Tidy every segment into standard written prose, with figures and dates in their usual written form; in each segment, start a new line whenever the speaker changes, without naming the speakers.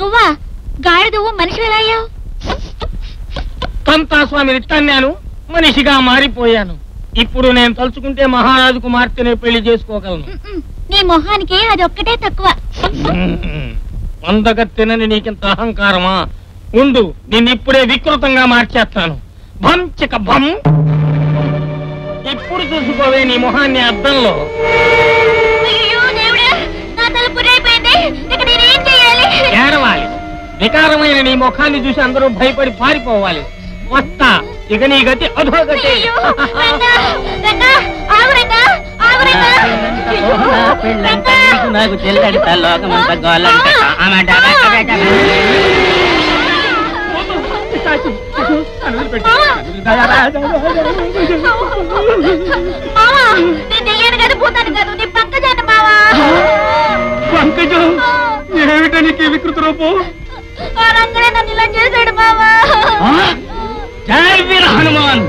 నువ్వా గాడిదవు మనిషి ఎలా అయ్యావు?
పంతాస్వామిని తన్నాను, మనిషిగా మారిపోయాను. ఇప్పుడు నేను తలుచుకుంటే మహారాజు కుమార్తెనే పెళ్లి చేసుకోగలను.
నీ మొహానికి అది ఒక్కటే తక్కువ.
వందగత్తెనని నీకింత అహంకారమా? ఉండు, నిన్నిప్పుడే వికృతంగా మార్చేస్తాను. భం చిక భం. ఇప్పుడు చూసుకోవే నీ మొహాన్ని అద్దంలో. ఏడవాలి. వికారమైన నీ ముఖాన్ని చూసి అందరూ భయపడి పారిపోవాలి. వస్తా, ఇక నీ గతి అధోగతి.
నాకు చెల్లెడతా లోకమంతా గోలంట.
పంకజం, ఏమిటనికి వికృత రూపం?
చేశాడు బావా.
జై వీర హనుమాన్.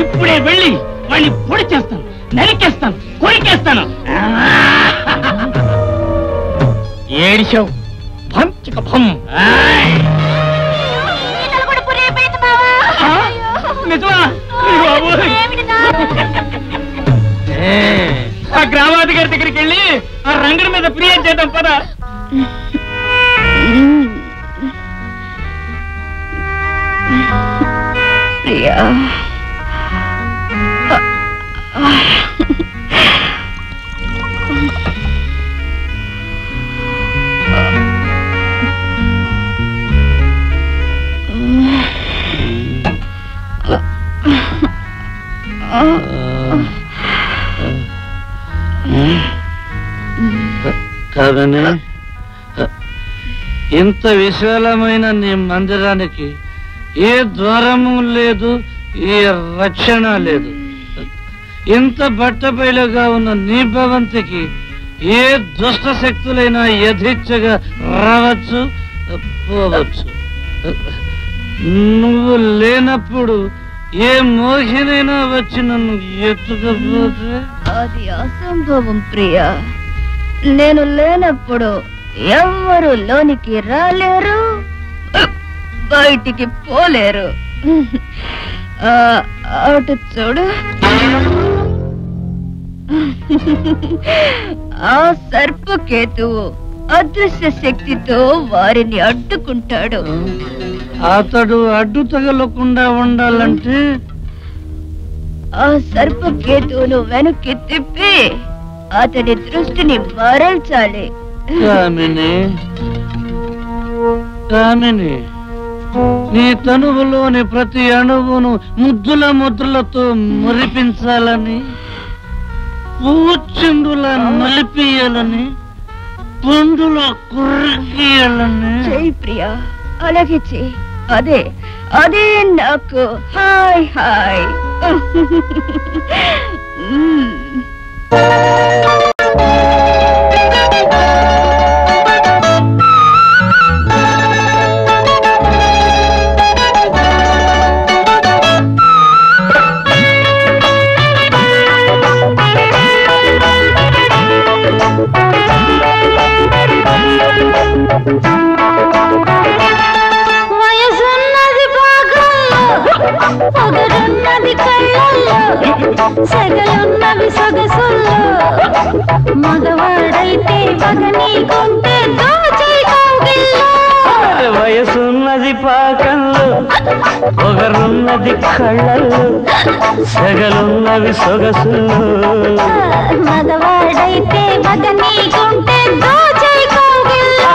ఇప్పుడే వెళ్ళి వాడిని పొడి చేస్తాను, నరికేస్తాను, కొరికేస్తాను.
ఏడిశావు. భం చిక భం. నిజమా? ఆ గ్రామాధికారి దగ్గరికి వెళ్ళి ఆ రంగుల మీద ఫిర్యాదు చేద్దాం పదా.
ప్రియా,
కాదని ఇంత విశాలమైన నీ మందిరానికి ఏ ద్వారము లేదు, ఏ రక్షణ లేదు. ఇంత బట్టబయలుగా ఉన్న నీ భవంతికి ఏ దుష్ట శక్తులైనా యథేచ్ఛగా రావచ్చు, పోవచ్చు. నువ్వు లేనప్పుడు ఏ మోహినైనా వచ్చి నన్ను ఎత్తుకపోతే
అది అసంభవం ప్రియా. నేను లేనప్పుడు ఎవ్వరు లోనికి రాలేరు, బయటికి పోలేరు. అటు చూడు, ఆ సర్పకేతువు అదృశ్య శక్తితో వారిని అడ్డుకుంటాడు.
అతడు అడ్డు తగలకుండా ఉండాలంటే
ఆ సర్పకేతువును వెనక్కి తిప్పి అతడి దృష్టిని మరల్చాలి.
కామిని, కామిని, నీ తనువులోని ప్రతి అణువును ముద్దుల ముద్రలతో మురిపించాలని, పూచిందుల నలిపియాలని, పండుల కుర్రకియాలని.
చెయ్యి ప్రియా, అలాగే చెయ్యి. అదే అదే నాకు హాయ్ హాయ్.
వయసున్నది భాగంలో, పొగరున్నది కళ్ళల్లో, సెగలున్నవి సొగసుల్లో, మగవాడైతే పగ నీకుంటే దోచే కౌగిల్లో.
వయసున్నది పాకంలో, పొగరున్నది కళ్ళల్లో, సెగలున్నవి సొగసుల్లో,
మగవాడైతే పగ నీకుంటే దోచే కౌగిల్లో.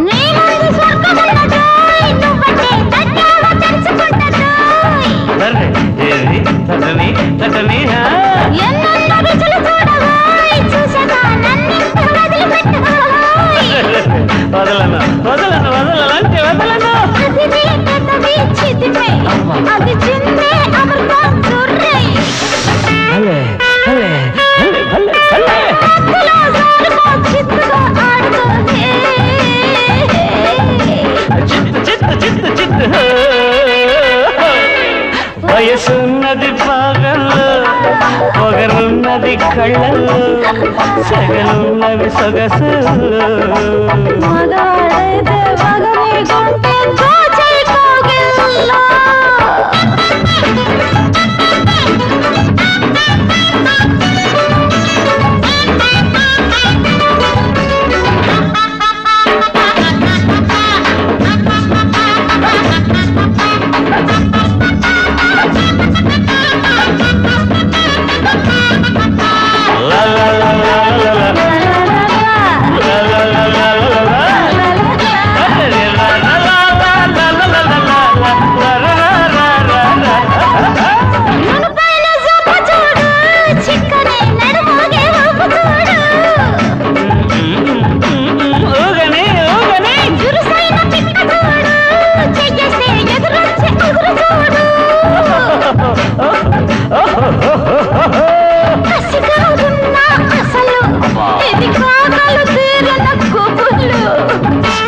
నీ ముందు స్వర్గముండ అది చిందే అమృతం సుర్రే
భలే భలే భలే భలే భలే
అందులో జారుకో చిత్తుగా ఆడుకో
చిత్తు చిత్తు చిత్తు వయసున్నది పాగల్లో పొగరున్నది కళ్ళల్లో సగలున్నవి సొగసుల్లో
మగాడైతే మగని గుంటే దోచై కోగిల్లో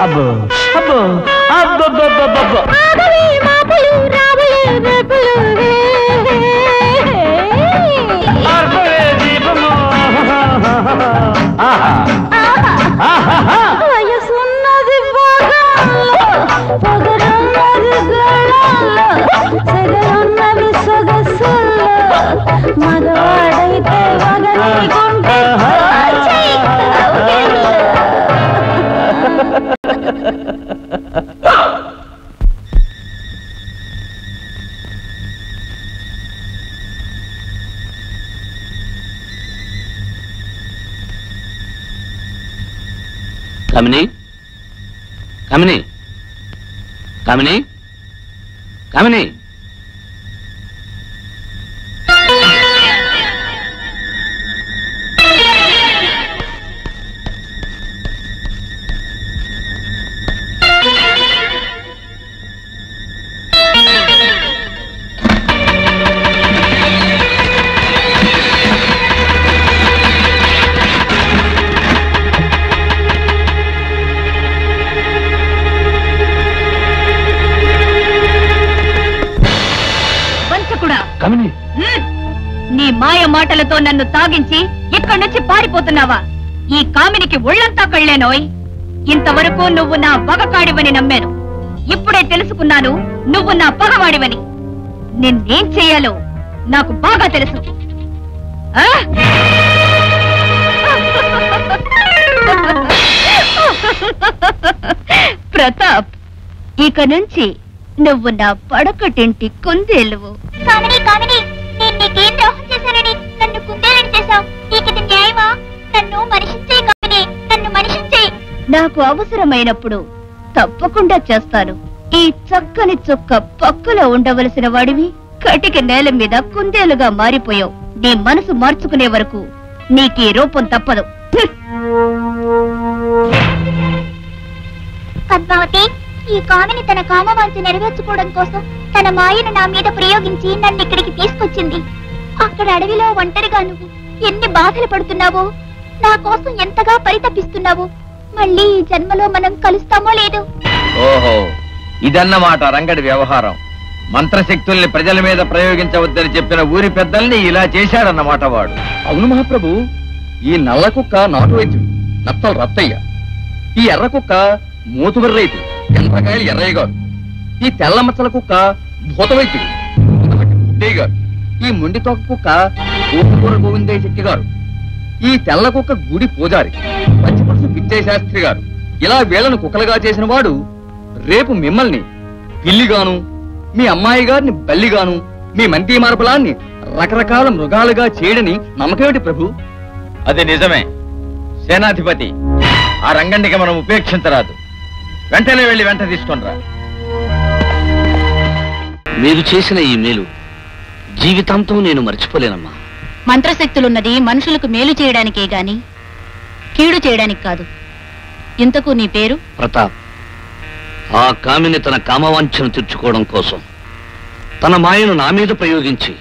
అబ్బో అబ్బో అబ్బబ్బబ్బబ్బబ్బ
వయసున్నది పొగరున్నది గళల్లో సెగలున్నవి సొగసుల్లో మగవాడైతే మగని గుంటే దోచై కోగిల్లో
కామిని కామిని కామిని కామిని కామిని
నీ మాయ మాటలతో నన్ను తాగించి ఇక్కడి నుంచి పారిపోతున్నావా? ఈ కామినికి ఒళ్ళంతా కళ్ళేనోయ్. ఇంతవరకు నువ్వు నా పగకాడివని నమ్మాను. ఇప్పుడే తెలుసుకున్నాను నువ్వు నా పగవాడివని. నిన్నేం చెయ్యాలో నాకు బాగా తెలుసు. ప్రతాప్, ఇక నుంచి నువ్వు నా పడకటింటి కుందేలువు.
కామిని కామిని నేను నీకేం ద్రోహం చేశానని నన్ను కుందేలని చేశావు. నీకిది న్యాయమా? నన్ను మనిషించే కామిని, నన్ను మనిషించే.
నాకు అవసరమైనప్పుడు తప్పకుండా చేస్తాను. ఈ చక్కని చుక్క పక్కలో ఉండవలసిన వాడివి కటిక నేల మీద కుందేలుగా మారిపోయావు. నీ మనసు మార్చుకునే వరకు నీకీ రూపం తప్పదు.
పద్మావతి, ఈ కామిని తన కామవాంఛ నెరవేర్చుకోవడం కోసం తన మాయను నా మీద ప్రయోగించి నన్ను ఇక్కడికి తీసుకొచ్చింది. అక్కడ అడవిలో ఒంటరిగా నువ్వు ఎన్ని బాధలు పడుతున్నావో, నా కోసం ఎంతగా పరితపిస్తున్నావో. మళ్ళీ ఈ జన్మలో మనం కలుస్తామో లేదో.
ఓహో, ఇదన్నమాట రంగడి వ్యవహారం. మంత్రశక్తుల్ని ప్రజల మీద ప్రయోగించవద్దని చెప్పిన ఊరి పెద్దల్ని ఇలా చేశాడన్నమాట వాడు.
అవును మహాప్రభు, ఈ నల్ల కుక్క నాటు వైద్యుడు నత్తలు రత్తయ్య, ఈ ఎర్ర కుక్క మూతుబరి రైతు ఎండ్రకాయలు ఎర్రయ్య గారు, ఈ తెల్ల మచ్చల కుక్క భూత వైద్యుడు బుడ్డయ్య గారు, ఈ మొండి తోక కుక్క ఊపుకూర గోవిందయ్య శెట్టి గారు, ఈ తెల్ల కుక్క గుడి పూజారి పచ్చిపురుషు పిచ్చయ్య శాస్త్రి గారు. ఇలా వీళ్ళను కుక్కలుగా చేసిన వాడు రేపు మిమ్మల్ని పిల్లిగాను, మీ అమ్మాయి గారిని బల్లిగాను, మీ మంత్రి మార్బలాన్ని రకరకాల మృగాలుగా చేయడని నమ్మకమేమిటి ప్రభు?
అది నిజమే సేనాధిపతి. ఆ రంగండికి మనం ఉపేక్షించరాదు. వెంటనే వెళ్ళి వెంట తీసుకొనిరా.
మీరు చేసిన ఈ మేలు జీవితాంతం నేను మర్చిపోలేనమ్మా.
మంత్రశక్తులున్నది మనుషులకు మేలు చేయడానికే గాని కీడు చేయడానికి కాదు. ఇంతకు నీ పేరు?
ప్రతాప్. ఆ కామిని తన కామవాంఛను తీర్చుకోవడం కోసం తన మాయను నా మీద ప్రయోగించి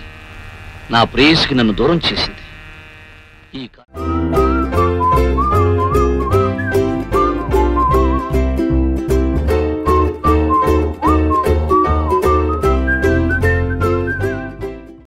నా ప్రేయసికి నన్ను దూరం చేసింది. ఈ